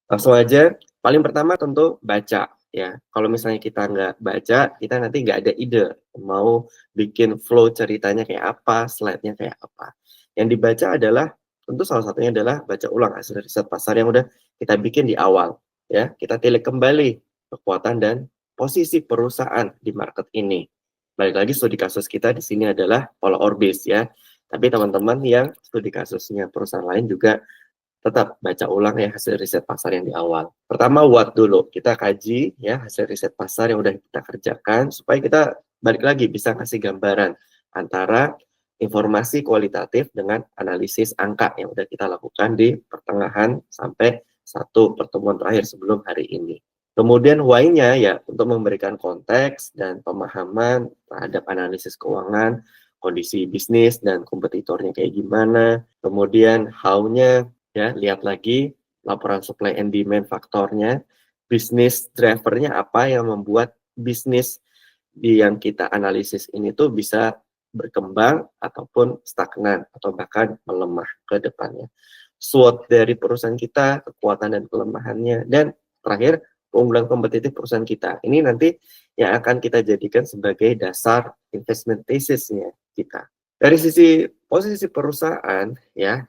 Langsung aja, paling pertama tentu baca ya. Kalau misalnya kita nggak baca, kita nanti nggak ada ide mau bikin flow ceritanya kayak apa, slide-nya kayak apa. Yang dibaca adalah tentu salah satunya adalah baca ulang hasil riset pasar yang udah kita bikin di awal ya. Kita tilik kembali kekuatan dan posisi perusahaan di market ini. Balik lagi studi kasus kita di sini adalah Pola Orbis ya. Tapi teman-teman yang studi kasusnya perusahaan lain juga tetap baca ulang ya hasil riset pasar yang di awal. Pertama, what dulu. Kita kaji ya hasil riset pasar yang udah kita kerjakan supaya kita balik lagi bisa kasih gambaran antara informasi kualitatif dengan analisis angka yang udah kita lakukan di pertengahan sampai satu pertemuan terakhir sebelum hari ini. Kemudian why-nya ya untuk memberikan konteks dan pemahaman terhadap analisis keuangan, kondisi bisnis dan kompetitornya kayak gimana. Kemudian how-nya ya, lihat lagi laporan supply and demand faktornya, bisnis drivernya apa yang membuat bisnis yang kita analisis ini tuh bisa berkembang ataupun stagnan atau bahkan melemah ke depannya. SWOT dari perusahaan kita, kekuatan dan kelemahannya, dan terakhir keunggulan kompetitif perusahaan kita. Ini nanti yang akan kita jadikan sebagai dasar investment thesis-nya kita. Dari sisi posisi perusahaan ya,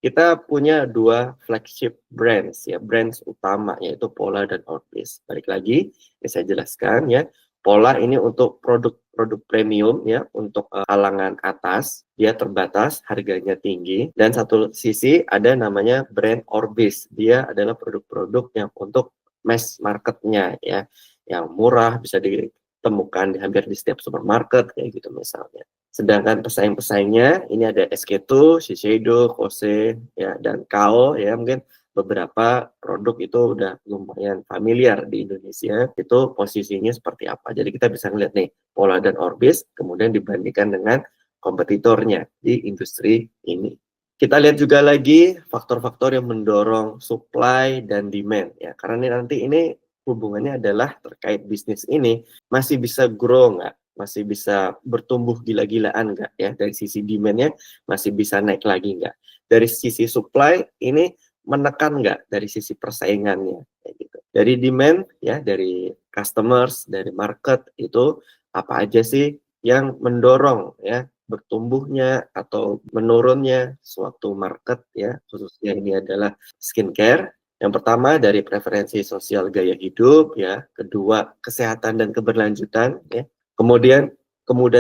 kita punya dua flagship brands ya, brands utama yaitu Pola dan Orbis. Balik lagi, ini saya jelaskan ya. Pola ini untuk produk-produk premium ya, untuk kalangan atas, dia terbatas, harganya tinggi. Dan satu sisi ada namanya brand Orbis, dia adalah produk-produk yang untuk mass marketnya ya, yang murah, bisa ditemukan hampir di setiap supermarket kayak gitu misalnya. Sedangkan pesaing-pesaingnya ini ada SK2, Shiseido, Kose, ya, dan Kao ya, mungkin beberapa produk itu udah lumayan familiar di Indonesia, itu posisinya seperti apa. Jadi kita bisa ngeliat nih, Pola dan Orbis, kemudian dibandingkan dengan kompetitornya di industri ini. Kita lihat juga lagi faktor-faktor yang mendorong supply dan demand ya, karena nanti ini hubungannya adalah terkait bisnis ini masih bisa grow nggak? Masih bisa bertumbuh gila-gilaan nggak ya, dari sisi demand-nya masih bisa naik lagi nggak, dari sisi supply ini menekan nggak dari sisi persaingannya kayak gitu. Dari demand ya, dari customers, dari market itu apa aja sih yang mendorong ya bertumbuhnya atau menurunnya suatu market ya, khususnya ini adalah skincare. Yang pertama dari preferensi sosial gaya hidup ya, kedua kesehatan dan keberlanjutan ya, kemudian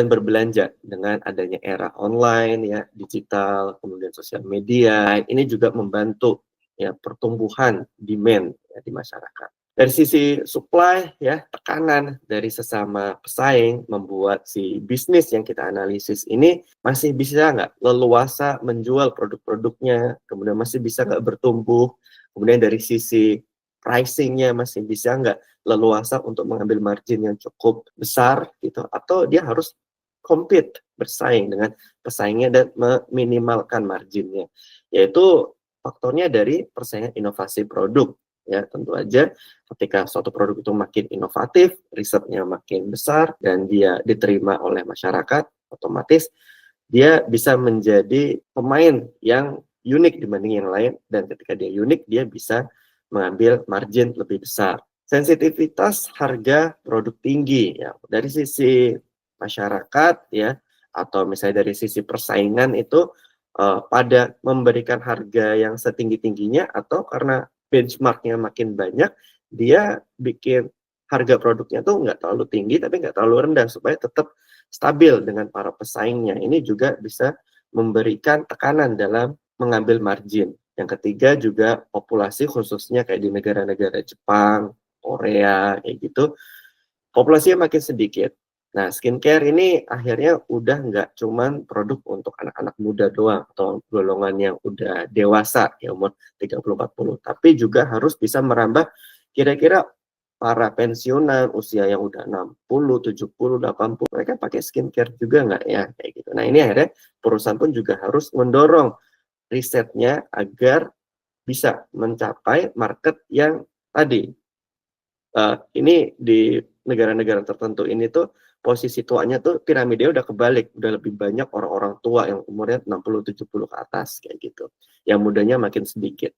berbelanja dengan adanya era online ya, digital, kemudian sosial media, ini juga membantu ya pertumbuhan demand ya, di masyarakat. Dari sisi supply ya, tekanan dari sesama pesaing membuat si bisnis yang kita analisis ini masih bisa nggak leluasa menjual produk-produknya, kemudian masih bisa nggak bertumbuh, kemudian dari sisi pricing-nya masih bisa nggak leluasa untuk mengambil margin yang cukup besar gitu, atau dia harus compete, bersaing dengan pesaingnya dan meminimalkan marginnya, yaitu faktornya dari persaingan inovasi produk ya. Tentu aja ketika suatu produk itu makin inovatif, risetnya makin besar dan dia diterima oleh masyarakat, otomatis dia bisa menjadi pemain yang unik dibanding yang lain, dan ketika dia unik dia bisa mengambil margin lebih besar. Sensitivitas harga produk tinggi ya, dari sisi masyarakat ya, atau misalnya dari sisi persaingan itu pada memberikan harga yang setinggi-tingginya, atau karena benchmarknya makin banyak dia bikin harga produknya tuh nggak terlalu tinggi tapi nggak terlalu rendah supaya tetap stabil dengan para pesaingnya. Ini juga bisa memberikan tekanan dalam mengambil margin. Yang ketiga juga populasi, khususnya kayak di negara-negara Jepang, Korea, kayak gitu, populasinya makin sedikit. Nah, skincare ini akhirnya udah nggak cuman produk untuk anak-anak muda doang atau golongan yang udah dewasa ya, umur 30-40, tapi juga harus bisa merambah kira-kira para pensiunan usia yang udah 60, 70, 80, mereka pakai skincare juga nggak ya kayak gitu. Nah, ini akhirnya perusahaan pun juga harus mendorong risetnya agar bisa mencapai market yang tadi. Ini di negara-negara tertentu ini tuh posisi tuanya tuh piramida udah kebalik, udah lebih banyak orang-orang tua yang umurnya 60-70 ke atas kayak gitu. Yang mudanya makin sedikit.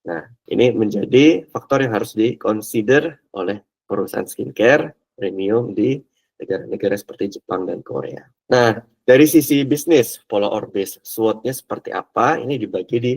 Nah, ini menjadi faktor yang harus di-consider oleh perusahaan skincare premium di negara-negara seperti Jepang dan Korea. Nah, dari sisi bisnis, follower base SWOT-nya seperti apa? Ini dibagi di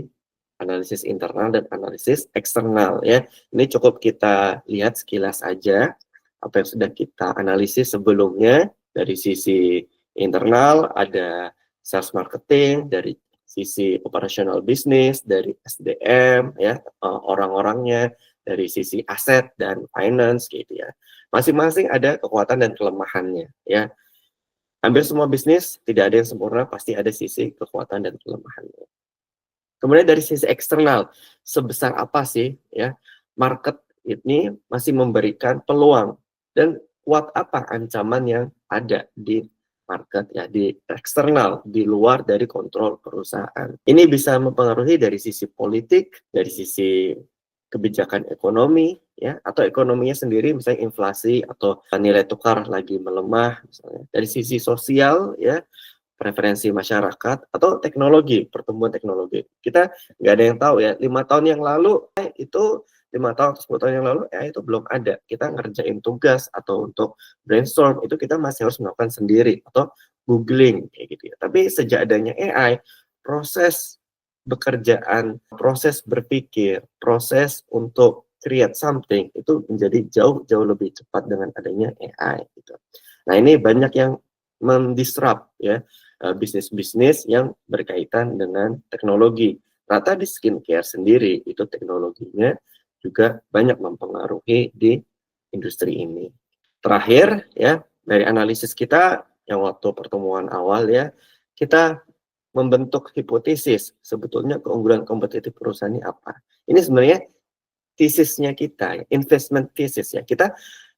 analisis internal dan analisis eksternal ya. Ini cukup kita lihat sekilas aja apa yang sudah kita analisis sebelumnya. Dari sisi internal ada sales marketing, dari sisi operasional bisnis, dari SDM ya, orang-orangnya, dari sisi aset dan finance gitu ya. Masing-masing ada kekuatan dan kelemahannya ya. Hampir semua bisnis tidak ada yang sempurna, pasti ada sisi kekuatan dan kelemahannya. Kemudian dari sisi eksternal, sebesar apa sih ya market ini masih memberikan peluang dan kuat apa ancaman yang ada di market ya, di eksternal, di luar dari kontrol perusahaan. Ini bisa mempengaruhi dari sisi politik, dari sisi kebijakan ekonomi ya, atau ekonominya sendiri misalnya inflasi atau nilai tukar lagi melemah misalnya. Dari sisi sosial ya, preferensi masyarakat atau teknologi, pertumbuhan teknologi. Kita nggak ada yang tahu ya, 5 tahun yang lalu itu 5 tahun atau 10 tahun yang lalu itu belum ada. Kita ngerjain tugas atau untuk brainstorm itu kita masih harus melakukan sendiri atau googling kayak gitu ya. Tapi sejak adanya AI, proses pekerjaan, proses berpikir, proses untuk create something itu menjadi jauh lebih cepat dengan adanya AI gitu. Nah, ini banyak yang mendisrupt ya bisnis-bisnis yang berkaitan dengan teknologi. Rata di skincare sendiri itu teknologinya juga banyak mempengaruhi di industri ini. Terakhir ya, dari analisis kita yang waktu pertemuan awal ya, kita membentuk hipotesis sebetulnya keunggulan kompetitif perusahaan ini apa. Ini sebenarnya tesisnya kita, investment thesis ya. Kita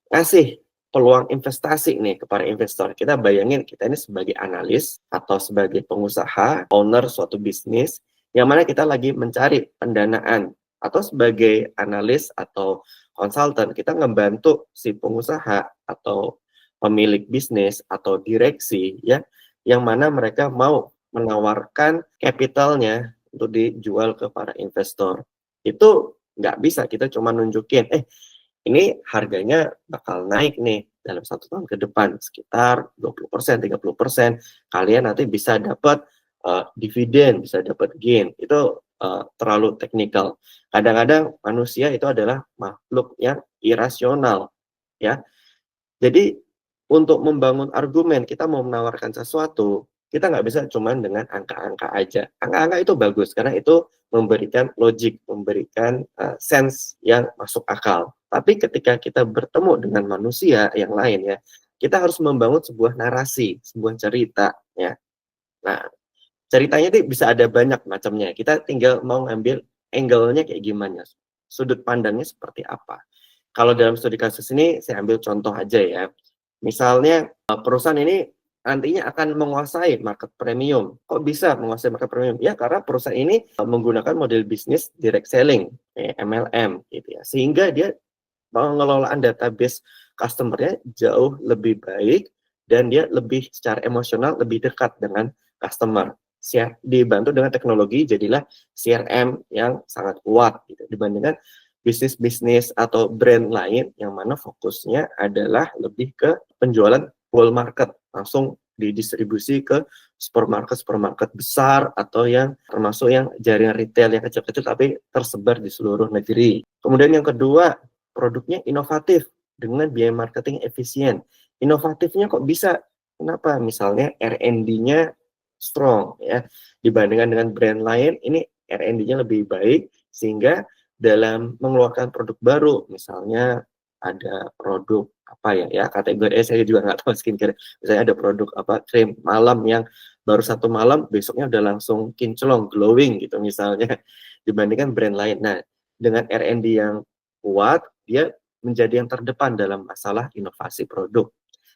kasih peluang investasi nih kepada investor. Kita bayangin kita ini sebagai analis atau sebagai pengusaha, owner suatu bisnis, yang mana kita lagi mencari pendanaan atau sebagai analis atau konsultan, kita ngebantu si pengusaha atau pemilik bisnis atau direksi ya, yang mana mereka mau menawarkan capitalnya untuk dijual ke para investor. Itu nggak bisa kita cuma nunjukin, ini harganya bakal naik nih dalam 1 tahun ke depan sekitar 20%, 30%. Kalian nanti bisa dapat dividen, bisa dapat gain. Itu terlalu teknikal. Kadang-kadang manusia itu adalah makhluk yang irasional, ya. Jadi untuk membangun argumen kita mau menawarkan sesuatu, kita nggak bisa cuma dengan angka-angka aja. Angka-angka itu bagus karena itu memberikan logik, memberikan sense yang masuk akal. Tapi ketika kita bertemu dengan manusia yang lain ya, kita harus membangun sebuah narasi, sebuah cerita ya. Nah, ceritanya itu bisa ada banyak macamnya. Kita tinggal mau ngambil angle-nya kayak gimana, sudut pandangnya seperti apa. Kalau dalam studi kasus ini saya ambil contoh aja ya. Misalnya perusahaan ini nantinya akan menguasai market premium. Kok bisa menguasai market premium? Ya karena perusahaan ini menggunakan model bisnis direct selling, MLM gitu ya. Sehingga dia pengelolaan database customer-nya jauh lebih baik dan dia lebih secara emosional lebih dekat dengan customer. Dibantu dengan teknologi jadilah CRM yang sangat kuat gitu dibandingkan bisnis-bisnis atau brand lain yang mana fokusnya adalah lebih ke penjualan full market, langsung didistribusi ke supermarket besar atau yang termasuk yang jaringan retail yang kecil-kecil tapi tersebar di seluruh negeri. Kemudian yang kedua, produknya inovatif dengan biaya marketing efisien. Inovatifnya kok bisa? Kenapa? Misalnya R&D-nya strong ya dibandingkan dengan brand lain, ini R&D-nya lebih baik sehingga dalam mengeluarkan produk baru, misalnya ada produk apa ya kategori saya juga nggak tahu skincare, misalnya ada produk apa krim malam yang baru 1 malam besoknya udah langsung kinclong glowing gitu misalnya dibandingkan brand lain. Nah dengan R&D yang kuat dia menjadi yang terdepan dalam masalah inovasi produk.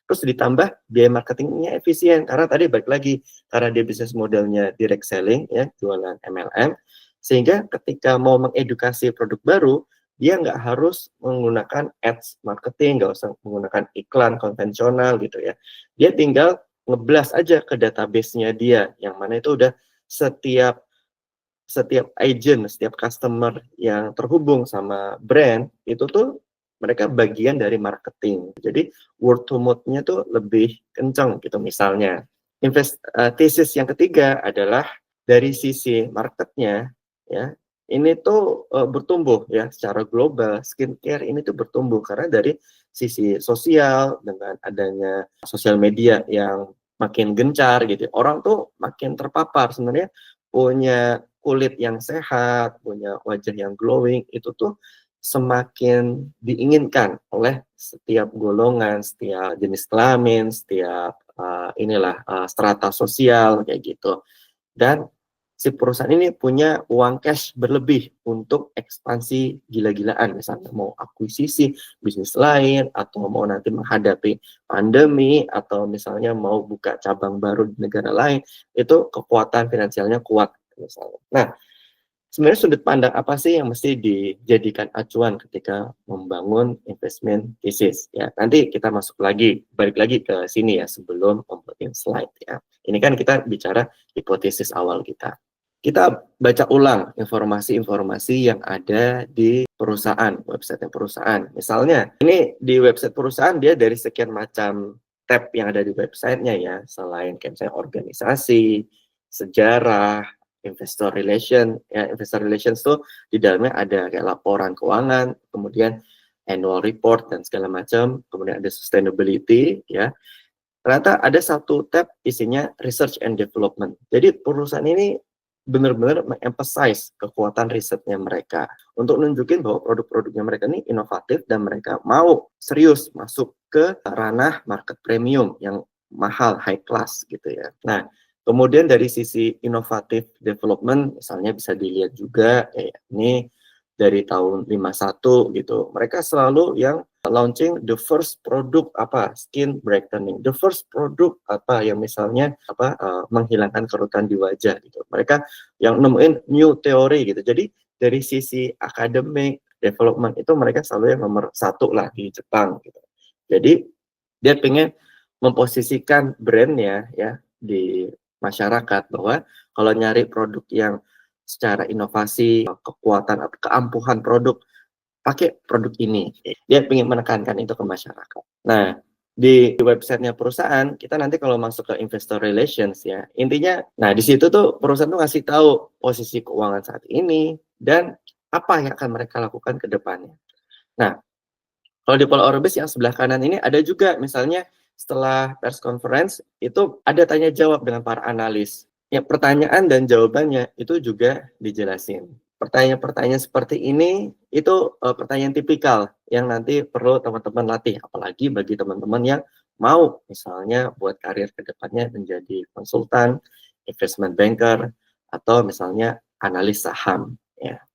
Terus ditambah biaya marketingnya efisien karena tadi balik lagi karena dia bisnis modelnya direct selling ya jualan MLM sehingga ketika mau mengedukasi produk baru dia nggak harus menggunakan ads marketing, nggak usah menggunakan iklan konvensional gitu ya. Dia tinggal ngeblas aja ke database-nya dia yang mana itu udah setiap setiap agent, setiap customer yang terhubung sama brand, itu tuh mereka bagian dari marketing. Jadi word to mouth-nya tuh lebih kencang gitu misalnya. Thesis yang ketiga adalah dari sisi marketnya, ya, ini tuh bertumbuh ya secara global. Skincare ini tuh bertumbuh karena dari sisi sosial dengan adanya sosial media yang makin gencar gitu. Orang tuh makin terpapar sebenarnya punya kulit yang sehat, punya wajah yang glowing, itu tuh semakin diinginkan oleh setiap golongan, setiap jenis kelamin, setiap strata sosial kayak gitu. Dan si perusahaan ini punya uang cash berlebih untuk ekspansi gila-gilaan, misalnya mau akuisisi bisnis lain, atau mau nanti menghadapi pandemi, atau misalnya mau buka cabang baru di negara lain, itu kekuatan finansialnya kuat misalnya. Nah, sebenarnya sudut pandang apa sih yang mesti dijadikan acuan ketika membangun investment thesis ya? Nanti kita balik lagi ke sini ya sebelum membuat slide ya. Ini kan kita bicara hipotesis awal kita. Kita baca ulang informasi-informasi yang ada di perusahaan, website perusahaan. Misalnya, ini di website perusahaan dia dari sekian macam tab yang ada di websitenya ya, selain kayak misalnya organisasi, sejarah, investor relations tuh di dalamnya ada kayak laporan keuangan, kemudian annual report dan segala macam, kemudian ada sustainability ya. Ternyata ada satu tab isinya research and development. Jadi perusahaan ini benar-benar emphasize kekuatan risetnya mereka untuk nunjukin bahwa produk-produknya mereka ini inovatif dan mereka mau serius masuk ke ranah market premium yang mahal, high class gitu ya. Nah, kemudian dari sisi inovatif development, misalnya bisa dilihat juga kayak ini dari tahun 51 gitu. Mereka selalu yang launching the first produk skin brightening, the first produk yang misalnya menghilangkan kerutan di wajah gitu. Mereka yang nemuin new teori gitu. Jadi dari sisi akademik development itu mereka selalu yang nomor satu lah di Jepang gitu. Jadi dia pengen memposisikan brandnya ya di masyarakat bahwa kalau nyari produk yang secara inovasi, kekuatan, keampuhan produk, pakai produk ini. Dia ingin menekankan itu ke masyarakat. Nah, di websitenya perusahaan, kita nanti kalau masuk ke investor relations ya, intinya, nah di situ tuh perusahaan tuh ngasih tahu posisi keuangan saat ini dan apa yang akan mereka lakukan ke depannya. Nah, kalau di Pola Orbis yang sebelah kanan ini ada juga misalnya setelah press conference itu ada tanya jawab dengan para analis. Ya, pertanyaan dan jawabannya itu juga dijelasin. Pertanyaan-pertanyaan seperti ini itu pertanyaan tipikal yang nanti perlu teman-teman latih, apalagi bagi teman-teman yang mau misalnya buat karir ke depannya menjadi konsultan, investment banker, atau misalnya analis saham. Ya.